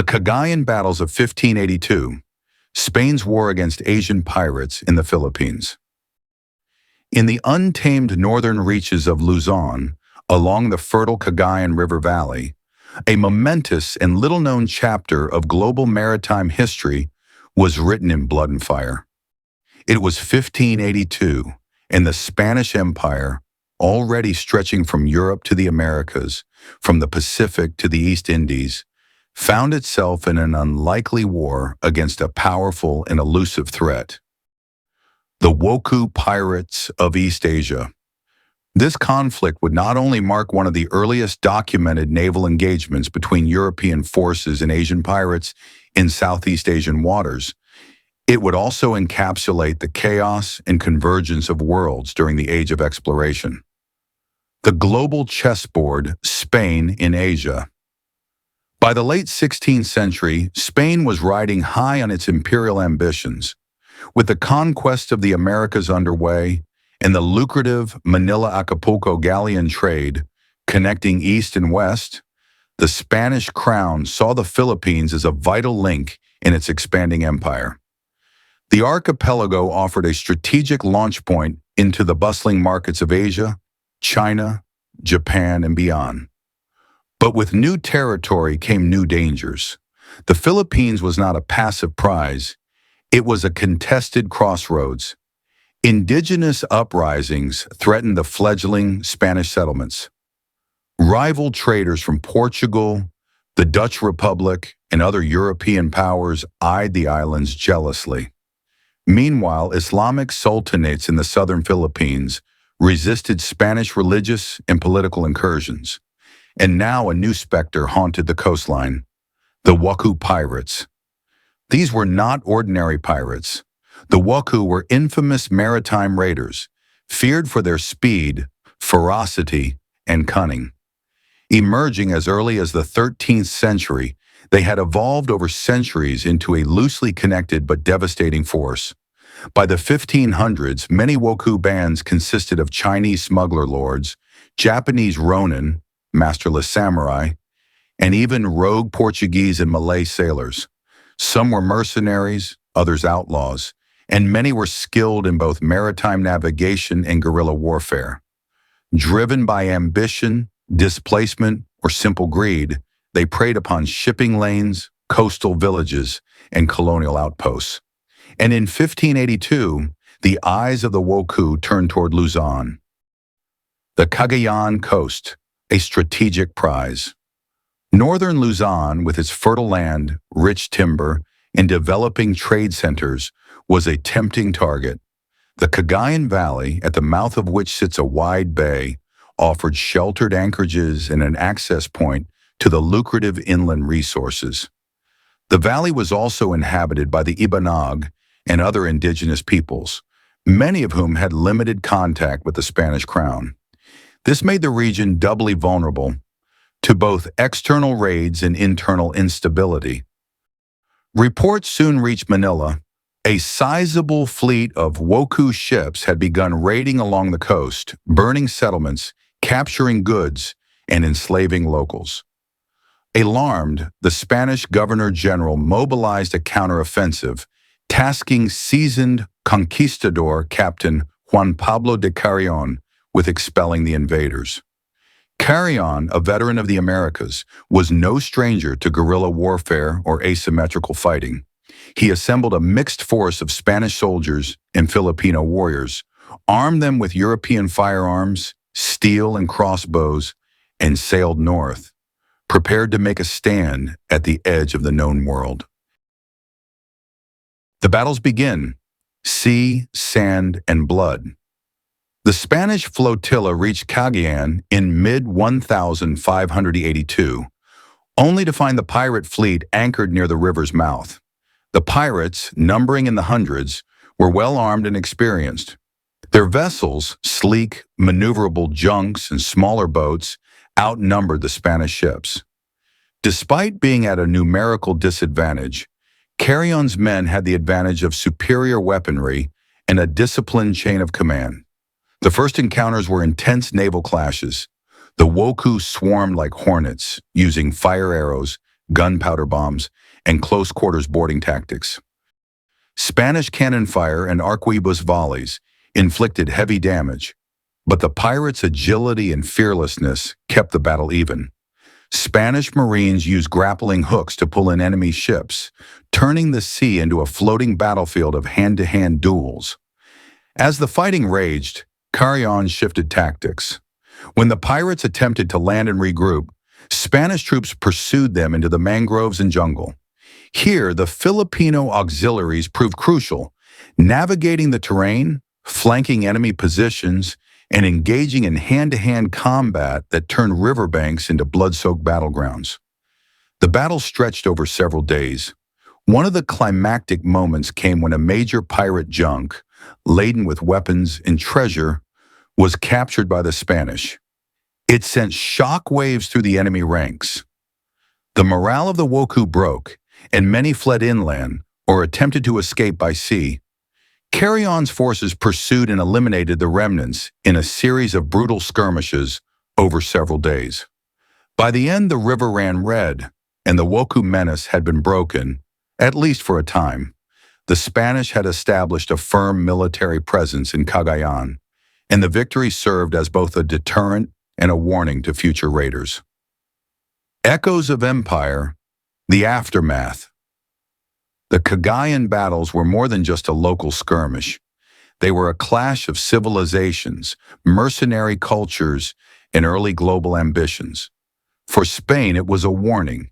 The Cagayan Battles of 1582, Spain's war against Asian pirates in the Philippines. In the untamed northern reaches of Luzon, along the fertile Cagayan River Valley, a momentous and little-known chapter of global maritime history was written in blood and fire. It was 1582, and the Spanish Empire, already stretching from Europe to the Americas, from the Pacific to the East Indies, found itself in an unlikely war against a powerful and elusive threat: the Wokou pirates of East Asia. This conflict would not only mark one of the earliest documented naval engagements between European forces and Asian pirates in Southeast Asian waters, it would also encapsulate the chaos and convergence of worlds during the Age of Exploration. The global chessboard, Spain in Asia. By the late 16th century, Spain was riding high on its imperial ambitions. With the conquest of the Americas underway and the lucrative Manila-Acapulco galleon trade connecting east and west, the Spanish crown saw the Philippines as a vital link in its expanding empire. The archipelago offered a strategic launch point into the bustling markets of Asia, China, Japan, and beyond. But with new territory came new dangers. The Philippines was not a passive prize. It was a contested crossroads. Indigenous uprisings threatened the fledgling Spanish settlements. Rival traders from Portugal, the Dutch Republic, and other European powers eyed the islands jealously. Meanwhile, Islamic sultanates in the southern Philippines resisted Spanish religious and political incursions. And now a new specter haunted the coastline: the Wokou pirates. These were not ordinary pirates. The Wokou were infamous maritime raiders, feared for their speed, ferocity, and cunning. Emerging as early as the 13th century, they had evolved over centuries into a loosely connected but devastating force. By the 1500s, many Wokou bands consisted of Chinese smuggler lords, Japanese ronin, masterless samurai, and even rogue Portuguese and Malay sailors. Some were mercenaries, others outlaws, and many were skilled in both maritime navigation and guerrilla warfare. Driven by ambition, displacement, or simple greed, they preyed upon shipping lanes, coastal villages, and colonial outposts. And in 1582, the eyes of the Wokou turned toward Luzon. The Kagayian coast, a strategic prize. Northern Luzon, with its fertile land, rich timber, and developing trade centers, was a tempting target. The Cagayan Valley, at the mouth of which sits a wide bay, offered sheltered anchorages and an access point to the lucrative inland resources. The valley was also inhabited by the Ibanag and other indigenous peoples, many of whom had limited contact with the Spanish crown. This made the region doubly vulnerable to both external raids and internal instability. Reports soon reached Manila. A sizable fleet of Wokou ships had begun raiding along the coast, burning settlements, capturing goods, and enslaving locals. Alarmed, the Spanish governor-general mobilized a counteroffensive, tasking seasoned conquistador Captain Juan Pablo de Carrión with expelling the invaders. Carrión, a veteran of the Americas, was no stranger to guerrilla warfare or asymmetrical fighting. He assembled a mixed force of Spanish soldiers and Filipino warriors, armed them with European firearms, steel and crossbows, and sailed north, prepared to make a stand at the edge of the known world. The battles begin: sea, sand, and blood. The Spanish flotilla reached Cagayan in mid-1582, only to find the pirate fleet anchored near the river's mouth. The pirates, numbering in the hundreds, were well armed and experienced. Their vessels, sleek, maneuverable junks and smaller boats, outnumbered the Spanish ships. Despite being at a numerical disadvantage, Carrion's men had the advantage of superior weaponry and a disciplined chain of command. The first encounters were intense naval clashes. The Wokou swarmed like hornets, using fire arrows, gunpowder bombs, and close-quarters boarding tactics. Spanish cannon fire and arquebus volleys inflicted heavy damage, but the pirates' agility and fearlessness kept the battle even. Spanish Marines used grappling hooks to pull in enemy ships, turning the sea into a floating battlefield of hand-to-hand duels. As the fighting raged, Carrión shifted tactics. When the pirates attempted to land and regroup, Spanish troops pursued them into the mangroves and jungle. Here, the Filipino auxiliaries proved crucial, navigating the terrain, flanking enemy positions, and engaging in hand-to-hand combat that turned riverbanks into blood-soaked battlegrounds. The battle stretched over several days. One of the climactic moments came when a major pirate junk, laden with weapons and treasure, was captured by the Spanish. It sent shock waves through the enemy ranks. The morale of the Wokou broke, and many fled inland or attempted to escape by sea. Carrión's forces pursued and eliminated the remnants in a series of brutal skirmishes over several days. By the end, the river ran red, and the Wokou menace had been broken, at least for a time. The Spanish had established a firm military presence in Cagayan, and the victory served as both a deterrent and a warning to future raiders. Echoes of Empire, the aftermath. The Cagayan Battles were more than just a local skirmish. They were a clash of civilizations, mercenary cultures, and early global ambitions. For Spain, it was a warning.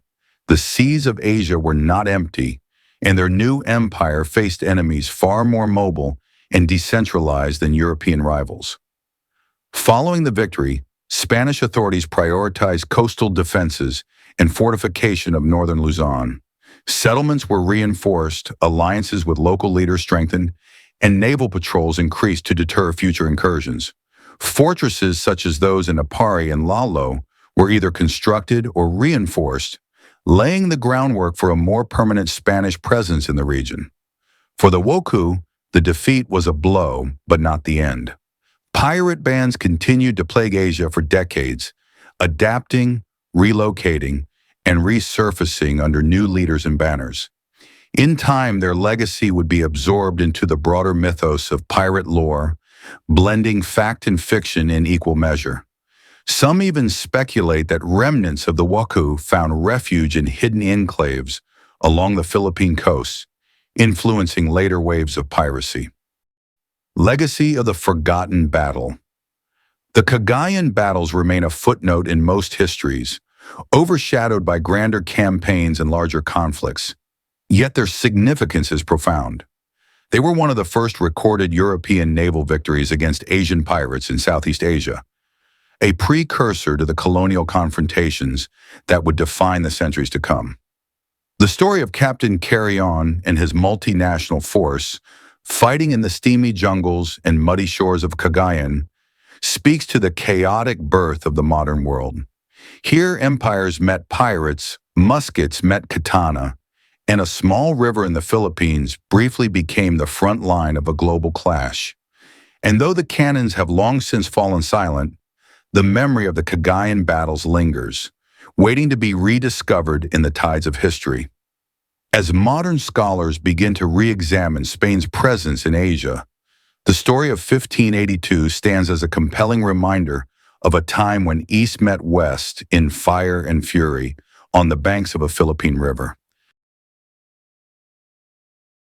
The seas of Asia were not empty, and their new empire faced enemies far more mobile and decentralized than European rivals. Following the victory, Spanish authorities prioritized coastal defenses and fortification of northern Luzon. Settlements were reinforced, alliances with local leaders strengthened, and naval patrols increased to deter future incursions. Fortresses such as those in Apari and Lalo were either constructed or reinforced, laying the groundwork for a more permanent Spanish presence in the region. For the Wokou, the defeat was a blow, but not the end. Pirate bands continued to plague Asia for decades, adapting, relocating, and resurfacing under new leaders and banners. In time, their legacy would be absorbed into the broader mythos of pirate lore, blending fact and fiction in equal measure. Some even speculate that remnants of the Wokou found refuge in hidden enclaves along the Philippine coast, influencing later waves of piracy. Legacy of the Forgotten Battle. The Cagayan Battles remain a footnote in most histories, overshadowed by grander campaigns and larger conflicts. Yet their significance is profound. They were one of the first recorded European naval victories against Asian pirates in Southeast Asia, a precursor to the colonial confrontations that would define the centuries to come. The story of Captain Carrión and his multinational force, fighting in the steamy jungles and muddy shores of Cagayan, speaks to the chaotic birth of the modern world. Here, empires met pirates, muskets met katana, and a small river in the Philippines briefly became the front line of a global clash. And though the cannons have long since fallen silent, the memory of the Cagayan Battles lingers, waiting to be rediscovered in the tides of history. As modern scholars begin to re-examine Spain's presence in Asia, the story of 1582 stands as a compelling reminder of a time when East met West in fire and fury on the banks of a Philippine river.